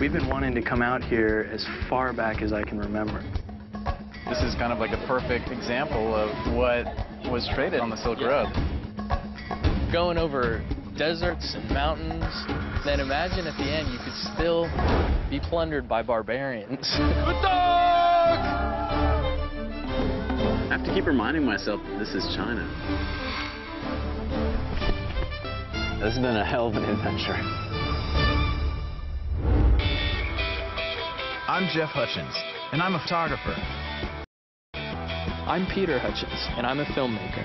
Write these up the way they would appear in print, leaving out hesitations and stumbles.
We've been wanting to come out here as far back as I can remember. This is kind of like a perfect example of what was traded on the Silk Road. Going over deserts and mountains, then imagine at the end you could still be plundered by barbarians. I have to keep reminding myself that this is China. This has been a hell of an adventure. I'm Jeff Hutchins, and I'm a photographer. I'm Peter Hutchins, and I'm a filmmaker.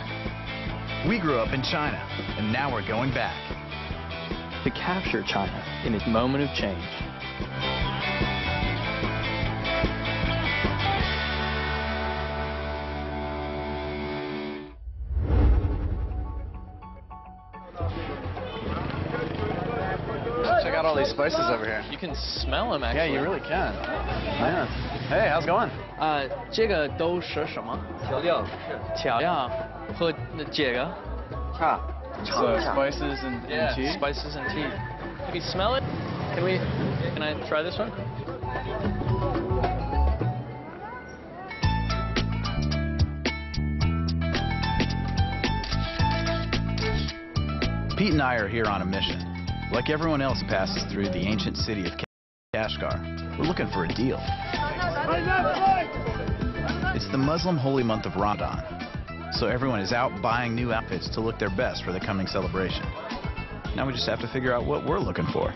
We grew up in China, and now we're going back. To capture China in its moment of change. Check out all these spices over here. You can smell them, actually. Yeah, you really can. Yeah. Hey, how's it going? 这个都是什么？调料和这个 So spices and tea? Spices and tea. Can we smell it? Can I try this one? Pete and I are here on a mission. Like everyone else passes through the ancient city of Kashgar, we're looking for a deal. It's the Muslim holy month of Ramadan, so everyone is out buying new outfits to look their best for the coming celebration. Now we just have to figure out what we're looking for.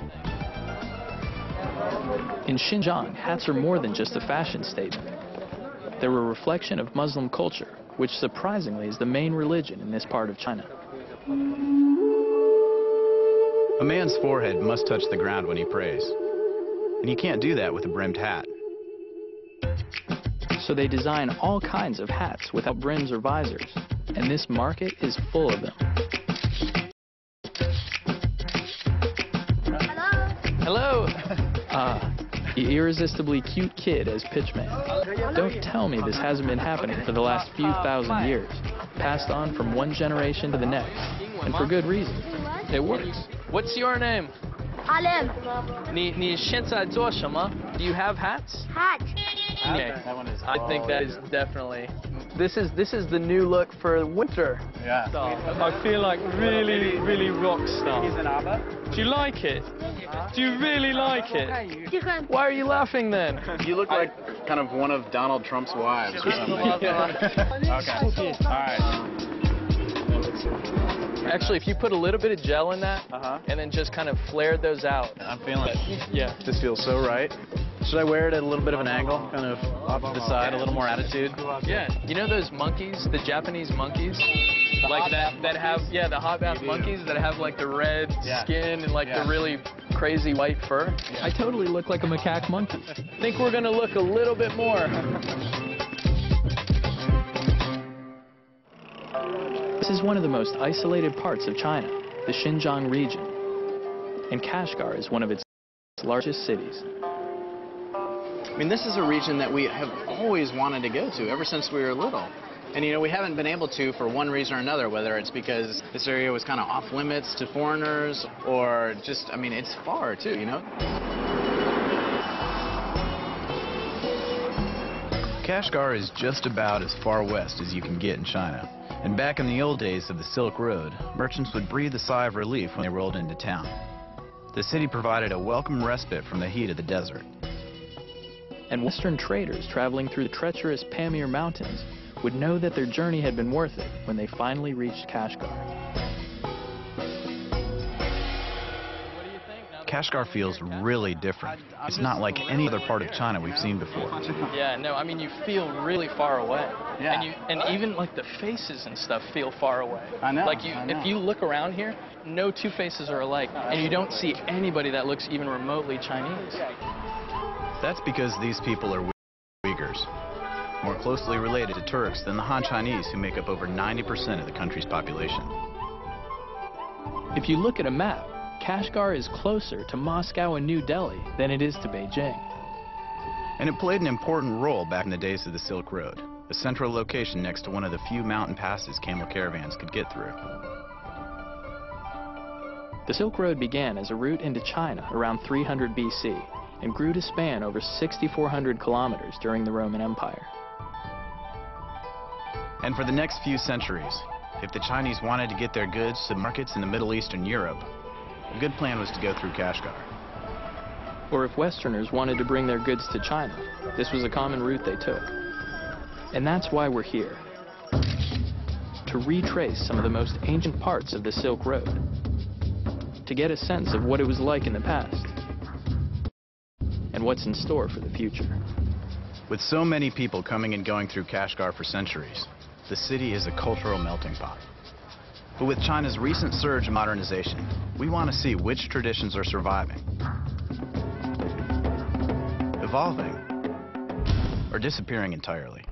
In Xinjiang, hats are more than just a fashion statement. They're a reflection of Muslim culture, which surprisingly is the main religion in this part of China. A man's forehead must touch the ground when he prays, and you can't do that with a brimmed hat. So they design all kinds of hats without brims or visors, and this market is full of them. Hello! The irresistibly cute kid as pitchman. Don't tell me this hasn't been happening for the last few thousand years, passed on from one generation to the next, and for good reason. It works. What's your name? Alim. 你现在做什么? Do you have hats? Hat. Okay. That one is. I think that is definitely. This is the new look for winter. Yeah. I feel like really rock star. Do you like it? Do you really like it? Different. Why are you laughing then? You look like kind of one of Donald Trump's wives or something. Okay. All right. Actually, if you put a little bit of gel in that, and then just kind of flared those out. I'm feeling it. Yeah. This feels so right. Should I wear it at a little bit of an angle, kind of off to the side, a little more attitude? Yeah. You know those monkeys, the Japanese monkeys? Like that have, yeah, the hot bath monkeys that have like the red skin and like the really crazy white fur? Yeah. I totally look like a macaque monkey. I think we're gonna look a little bit more. This is one of the most isolated parts of China, the Xinjiang region. And Kashgar is one of its largest cities. I mean, this is a region that we have always wanted to go to ever since we were little. And, you know, we haven't been able to for one reason or another, whether it's because this area was kind of off limits to foreigners or just, I mean, it's far too, you know? Kashgar is just about as far west as you can get in China. And back in the old days of the Silk Road, merchants would breathe a sigh of relief when they rolled into town. The city provided a welcome respite from the heat of the desert. And Western traders traveling through the treacherous Pamir Mountains would know that their journey had been worth it when they finally reached Kashgar. Kashgar feels really different. It's not like any other part of China we've seen before. Yeah, no, I mean, you feel really far away. Yeah. And even like the faces and stuff feel far away. I know. Like I know. if you look around here, no two faces are alike, and you don't see anybody that looks even remotely Chinese. That's because these people are Uyghurs, more closely related to Turks than the Han Chinese, who make up over 90% of the country's population. If you look at a map, Kashgar is closer to Moscow and New Delhi than it is to Beijing. And it played an important role back in the days of the Silk Road, a central location next to one of the few mountain passes camel caravans could get through. The Silk Road began as a route into China around 300 BC, and grew to span over 6,400 kilometers during the Roman Empire. And for the next few centuries, if the Chinese wanted to get their goods to markets in the Middle East and Europe, a good plan was to go through Kashgar. Or if Westerners wanted to bring their goods to China, this was a common route they took. And that's why we're here, to retrace some of the most ancient parts of the Silk Road, to get a sense of what it was like in the past, and what's in store for the future. With so many people coming and going through Kashgar for centuries, the city is a cultural melting pot. But with China's recent surge in modernization, we want to see which traditions are surviving, evolving, or disappearing entirely.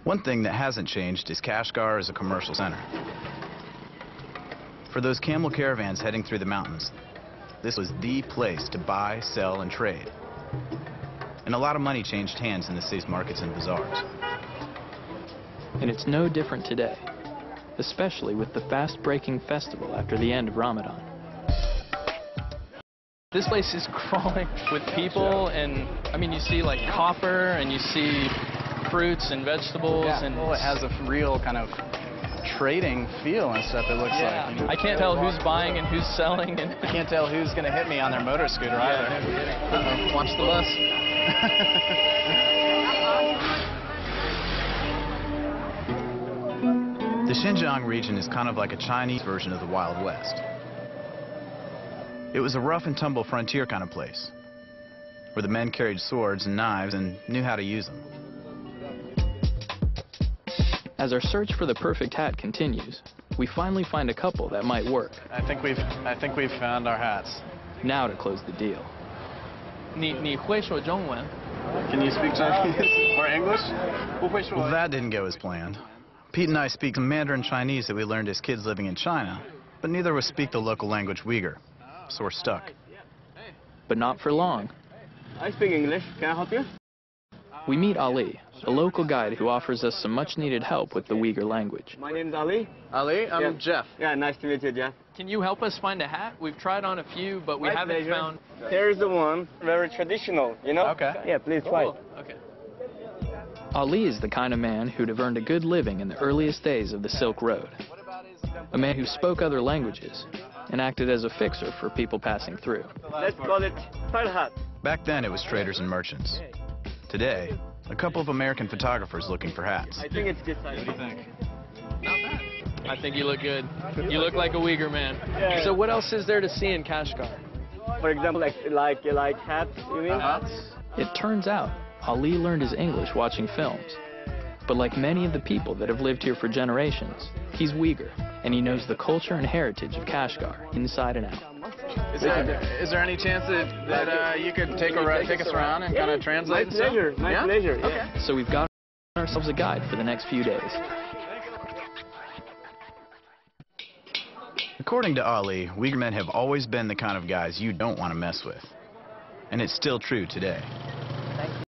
One thing that hasn't changed is Kashgar as a commercial center. For those camel caravans heading through the mountains, this was the place to buy, sell, and trade. And a lot of money changed hands in the city's markets and bazaars. And it's no different today, especially with the fast-breaking festival after the end of Ramadan. This place is crawling with people, and I mean, you see like copper, and you see fruits and vegetables, and well, it has a real kind of trading feel and stuff, it looks like. I can't tell who's buying and who's selling, and I can't tell who's going to hit me on their motor scooter either. Uh-oh, watch the bus. The Xinjiang region is kind of like a Chinese version of the Wild West. It was a rough and tumble frontier kind of place, where the men carried swords and knives and knew how to use them. as our search for the perfect hat continues, we finally find a couple that might work. I think we've found our hats. Now to close the deal. 你会说中文? Can you speak Chinese or English? Well, that didn't go as planned. Pete and I speak some Mandarin Chinese that we learned as kids living in China, but neither of us speak the local language Uighur, so we're stuck. But not for long. I speak English. Can I help you? We meet Ali, a local guide who offers us some much-needed help with the Uighur language. My name's Ali. Ali, I'm Yeah. Jeff. Yeah, nice to meet you, Jeff. Can you help us find a hat? We've tried on a few, but we My haven't pleasure. found... Here's the one. Very traditional, you know? Okay. Yeah, please try it. Okay. Ali is the kind of man who'd have earned a good living in the earliest days of the Silk Road. A man who spoke other languages and acted as a fixer for people passing through. Let's call it style hat. Back then, it was traders and merchants. Today, a couple of American photographers looking for hats. I think it's this size. What do you think? I think you look good. You look like a Uighur man. Yeah. So what else is there to see in Kashgar? For example, like hats, you mean? It turns out Ali learned his English watching films. But like many of the people that have lived here for generations, he's Uighur, and he knows the culture and heritage of Kashgar inside and out. Is there any chance that you could take us around and kind of translate? My pleasure. My Yeah? pleasure. Okay. Yeah. So we've got ourselves a guide for the next few days. According to Ali, Uighur men have always been the kind of guys you don't want to mess with. And it's still true today.